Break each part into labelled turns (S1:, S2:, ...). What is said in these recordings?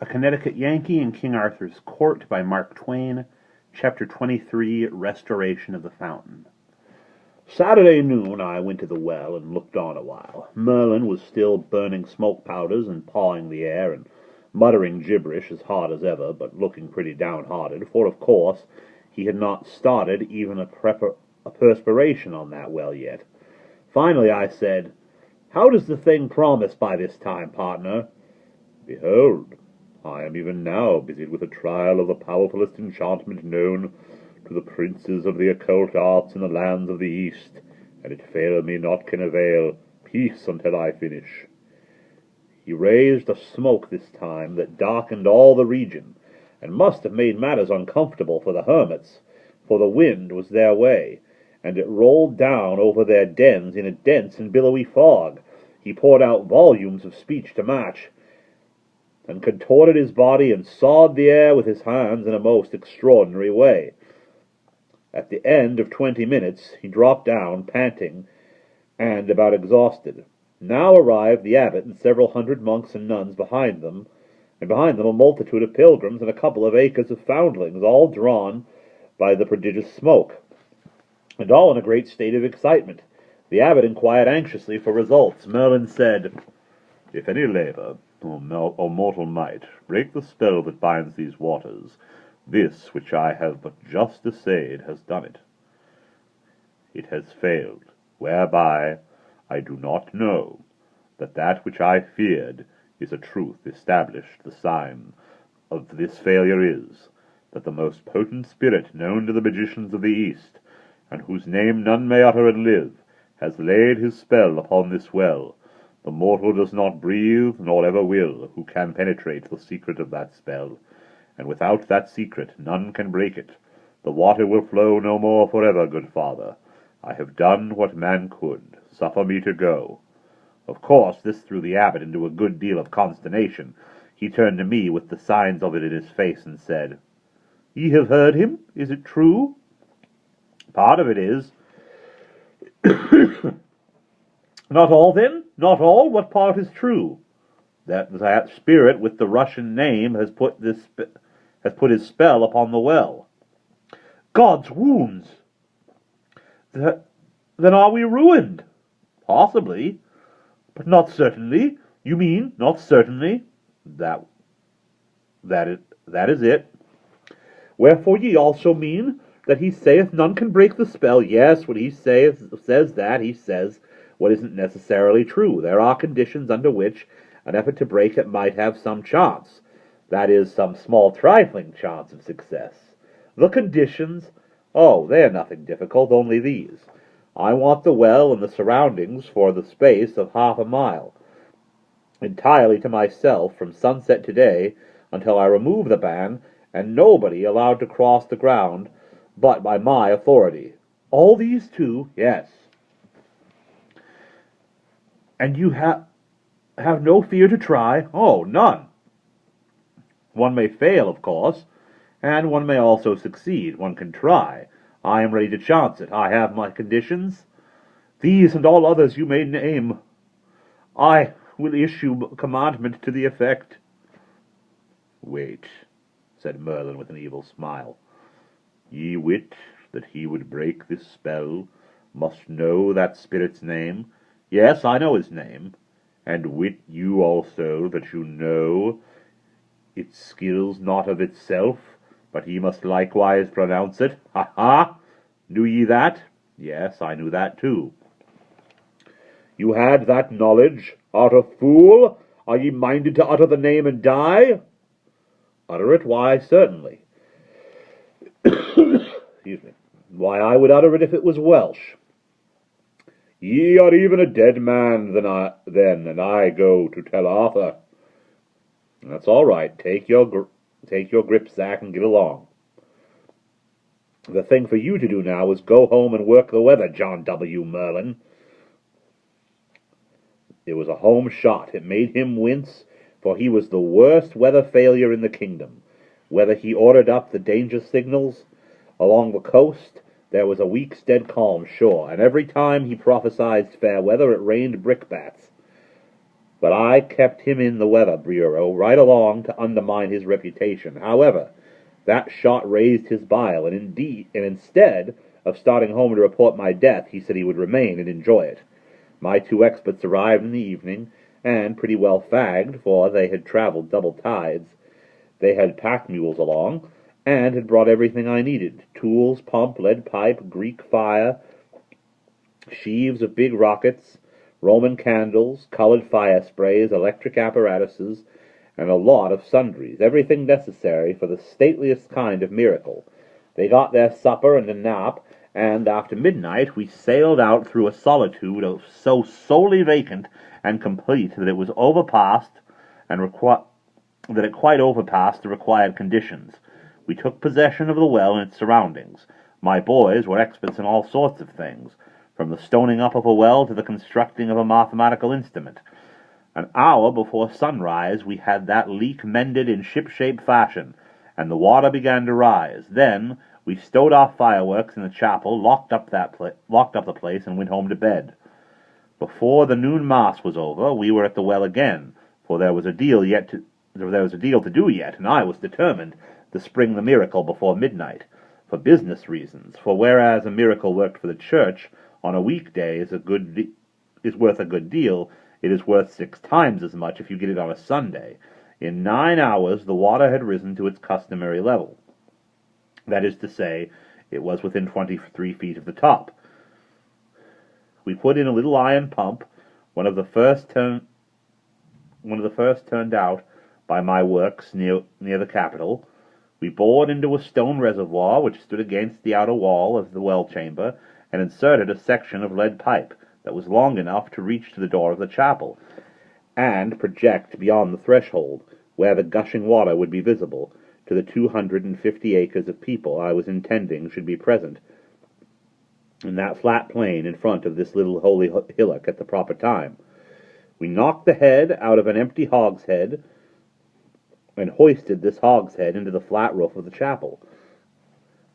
S1: A Connecticut Yankee in King Arthur's Court by Mark Twain, Chapter 23, Restoration of the Fountain. Saturday noon I went to the well and looked on a while. Merlin was still burning smoke powders and pawing the air and muttering gibberish as hard as ever, but looking pretty downhearted, for of course he had not started even a perspiration on that well yet. Finally I said, "How does the thing promise by this time, partner?" "Behold, I am even now busied with a trial of the powerfulest enchantment known to the princes of the occult arts in the lands of the East, and it fail me not can avail. Peace until I finish." He raised a smoke this time that darkened all the region, and must have made matters uncomfortable for the hermits, for the wind was their way, and it rolled down over their dens in a dense and billowy fog. He poured out volumes of speech to match, and contorted his body and sawed the air with his hands in a most extraordinary way. At the end of 20 minutes he dropped down, panting, and about exhausted. Now arrived the abbot and several hundred monks and nuns behind them, and behind them a multitude of pilgrims and a couple of acres of foundlings, all drawn by the prodigious smoke, and all in a great state of excitement. The abbot inquired anxiously for results. Merlin said, "If any labor or mortal might break the spell that binds these waters, this which I have but just essayed has done it. It has failed, whereby I do not know that which I feared is a truth established. The sign of this failure is, that the most potent spirit known to the magicians of the East, and whose name none may utter and live, has laid his spell upon this well. The mortal does not breathe, nor ever will, who can penetrate the secret of that spell, and without that secret none can break it. The water will flow no more forever, good father. I have done what man could. Suffer me to go." Of course, this threw the abbot into a good deal of consternation. He turned to me with the signs of it in his face and said, "Ye have heard him? Is it true?" "Part of it is." "Not all, then? Not all? What part is true?" That spirit with the Russian name has put his spell upon the well." "God's wounds! Then are we ruined?" "Possibly, but not certainly." "You mean not certainly?" That is it." "Wherefore ye also mean that he saith none can break the spell." "Yes, when he says that, he says what isn't necessarily true. There are conditions under which an effort to break it might have some chance. That is, some small trifling chance of success. The conditions? Oh, they are nothing difficult, only these. I want the well and the surroundings for the space of half a mile, entirely to myself from sunset today until I remove the ban, and nobody allowed to cross the ground but by my authority." "All these too?" "Yes." "And you have no fear to try?" "Oh, none. One may fail, of course, and one may also succeed. One can try. I am ready to chance it. I have my conditions. These and all others you may name. I will issue commandment to the effect." "Wait," said Merlin with an evil smile. "Ye wit that he would break this spell must know that spirit's name?" "Yes, I know his name." "And wit you also that you know it skills not of itself, but he must likewise pronounce it?" "Ha ha! Knew ye that?" "Yes, I knew that too." "You had that knowledge? Art a fool? Are ye minded to utter the name and die?" "Utter it? Why, certainly." Excuse me. "Why, I would utter it if it was Welsh." "Ye are even a dead man then, and I go to tell Arthur." "That's all right. Take your gripsack and get along. The thing for you to do now is go home and work the weather, John W. Merlin." It was a home shot. It made him wince, for he was the worst weather failure in the kingdom. Whether he ordered up the danger signals along the coast, there was a week's dead calm, sure, and every time he prophesied fair weather it rained brickbats. but I kept him in the Weather Bureau right along to undermine his reputation. However, that shot raised his bile, and instead of starting home to report my death, he said he would remain and enjoy it. My two experts arrived in the evening, and pretty well fagged, for they had traveled double tides. They had pack mules along, and had brought everything I needed: tools, pump, lead pipe, Greek fire, sheaves of big rockets, Roman candles, colored fire sprays, electric apparatuses, and a lot of sundries, everything necessary for the stateliest kind of miracle. They got their supper and a nap, and after midnight we sailed out through a solitude so solely vacant and complete that it was overpassed and that it quite overpassed the required conditions. We took possession of the well and its surroundings. My boys were experts in all sorts of things, from the stoning up of a well to the constructing of a mathematical instrument. An hour before sunrise we had that leak mended in ship-shape fashion, and the water began to rise. Then we stowed our fireworks in the chapel, locked up the place, and went home to bed. Before the noon mass was over, we were at the well again, for there was a deal to do yet, and I was determined to spring the miracle before midnight, for business reasons. For whereas a miracle worked for the church on a weekday is worth a good deal, it is worth 6 times as much if you get it on a Sunday. In 9 hours the water had risen to its customary level. That is to say, it was within 23 feet of the top. We put in a little iron pump, one of the first turned out by my works near the Capitol. We bored into a stone reservoir which stood against the outer wall of the well chamber, and inserted a section of lead pipe that was long enough to reach to the door of the chapel, and project beyond the threshold, where the gushing water would be visible, to the 250 acres of people I was intending should be present in that flat plain in front of this little holy hillock at the proper time. We knocked the head out of an empty hogshead, and hoisted this hogshead into the flat roof of the chapel,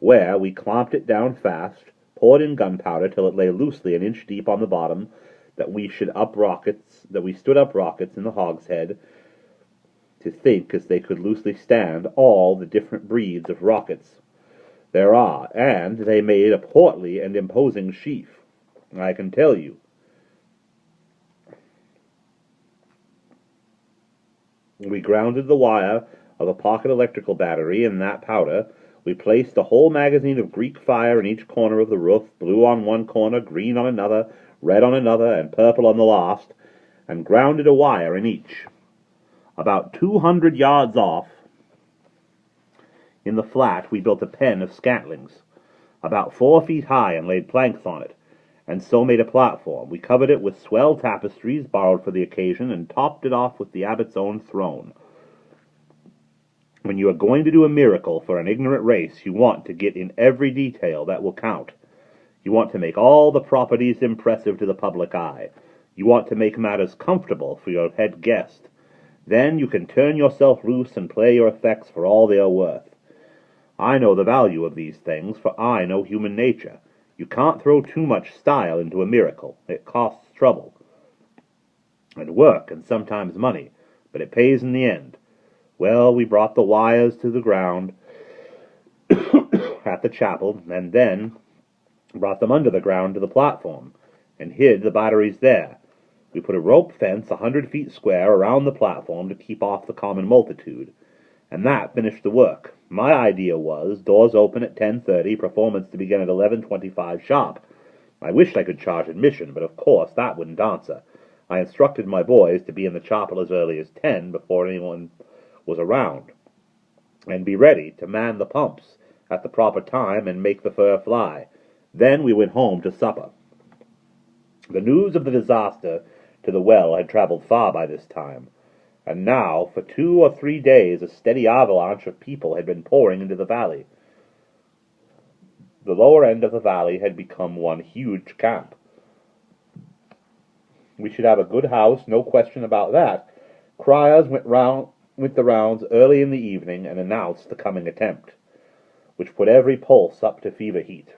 S1: where we clamped it down fast, poured in gunpowder till it lay loosely an inch deep on the bottom, that we stood up rockets in the hogshead, to think as they could loosely stand all the different breeds of rockets there are, and they made a portly and imposing sheaf, I can tell you. We grounded the wire of a pocket electrical battery in that powder. We placed a whole magazine of Greek fire in each corner of the roof, blue on one corner, green on another, red on another, and purple on the last, and grounded a wire in each. About 200 yards off, in the flat, we built a pen of scantlings, about 4 feet high, and laid planks on it, and so made a platform. We covered it with swell tapestries borrowed for the occasion, and topped it off with the abbot's own throne. When you are going to do a miracle for an ignorant race, you want to get in every detail that will count. You want to make all the properties impressive to the public eye. You want to make matters comfortable for your head guest. Then you can turn yourself loose and play your effects for all they are worth. I know the value of these things, for I know human nature. You can't throw too much style into a miracle. It costs trouble and work and sometimes money, but it pays in the end. Well, we brought the wires to the ground at the chapel, and then brought them under the ground to the platform, and hid the batteries there. We put a rope fence 100 feet square around the platform to keep off the common multitude, and that finished the work. My idea was, doors open at 10:30, performance to begin at 11:25 sharp. I wished I could charge admission, but of course that wouldn't answer. I instructed my boys to be in the chapel as early as 10, before anyone was around, and be ready to man the pumps at the proper time and make the fur fly. Then we went home to supper. The news of the disaster to the well had traveled far by this time, and now for 2 or 3 days a steady avalanche of people had been pouring into the valley. The lower end of the valley had become one huge camp. We should have a good house, no question about that. Criers went the rounds early in the evening and announced the coming attempt, which put every pulse up to fever heat.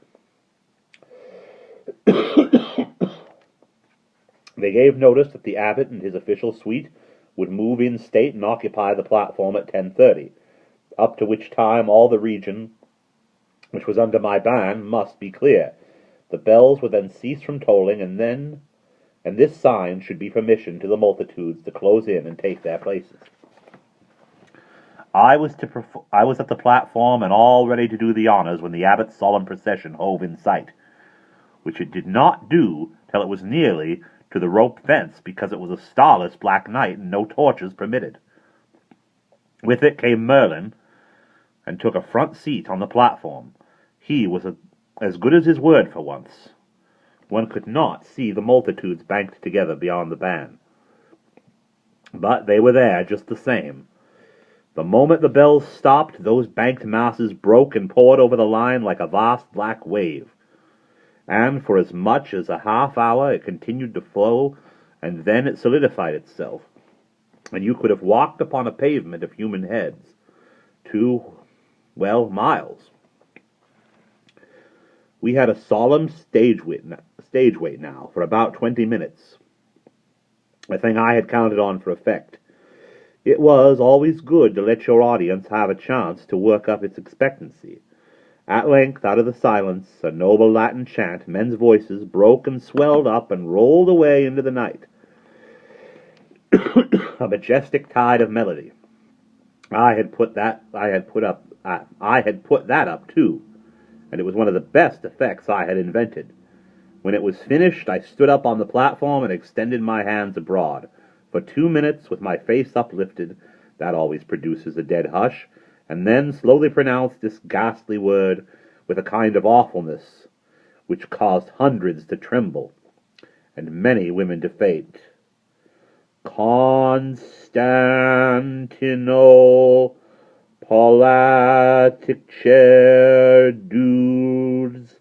S1: They gave notice that the abbot and his official suite would move in state and occupy the platform at 10:30, up to which time all the region which was under my ban must be clear. The bells would then cease from tolling, and this sign should be permission to the multitudes to close in and take their places. I was at the platform and all ready to do the honors when the abbot's solemn procession hove in sight, which it did not do till it was nearly to the rope fence, because it was a starless black night and no torches permitted. With it came Merlin, and took a front seat on the platform. He was as good as his word for once. One could not see the multitudes banked together beyond the ban, but they were there just the same. The moment the bells stopped, those banked masses broke and poured over the line like a vast black wave. And for as much as a half hour it continued to flow, and then it solidified itself, and you could have walked upon a pavement of human heads 2 miles. We had a solemn stage wait now for about 20 minutes, a thing I had counted on for effect. It was always good to let your audience have a chance to work up its expectancy. At length, out of the silence, a noble Latin chant, men's voices broke and swelled up and rolled away into the night. A majestic tide of melody. I had put that up too, and it was one of the best effects I had invented. When it was finished, I stood up on the platform and extended my hands abroad. For 2 minutes, with my face uplifted, that always produces a dead hush, and then slowly pronounced this ghastly word with a kind of awfulness which caused hundreds to tremble, and many women to faint. Constantino Politic Chair Dudes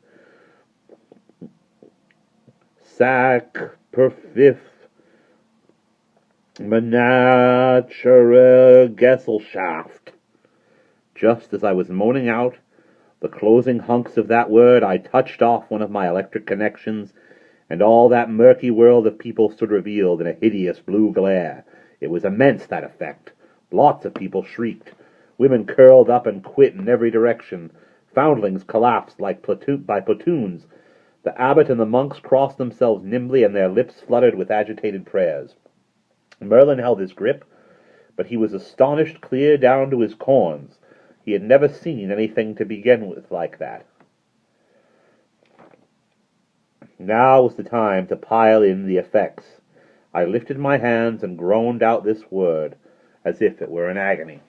S1: Sac per fifth Menachere Gesellschaft. Just as I was moaning out the closing hunks of that word, I touched off one of my electric connections, and all that murky world of people stood revealed in a hideous blue glare. It was immense, that effect. Lots of people shrieked. Women curled up and quit in every direction. Foundlings collapsed by platoons. The abbot and the monks crossed themselves nimbly, and their lips fluttered with agitated prayers. Merlin held his grip, but he was astonished clear down to his corns. He had never seen anything to begin with like that. Now was the time to pile in the effects. I lifted my hands and groaned out this word, as if it were an agony.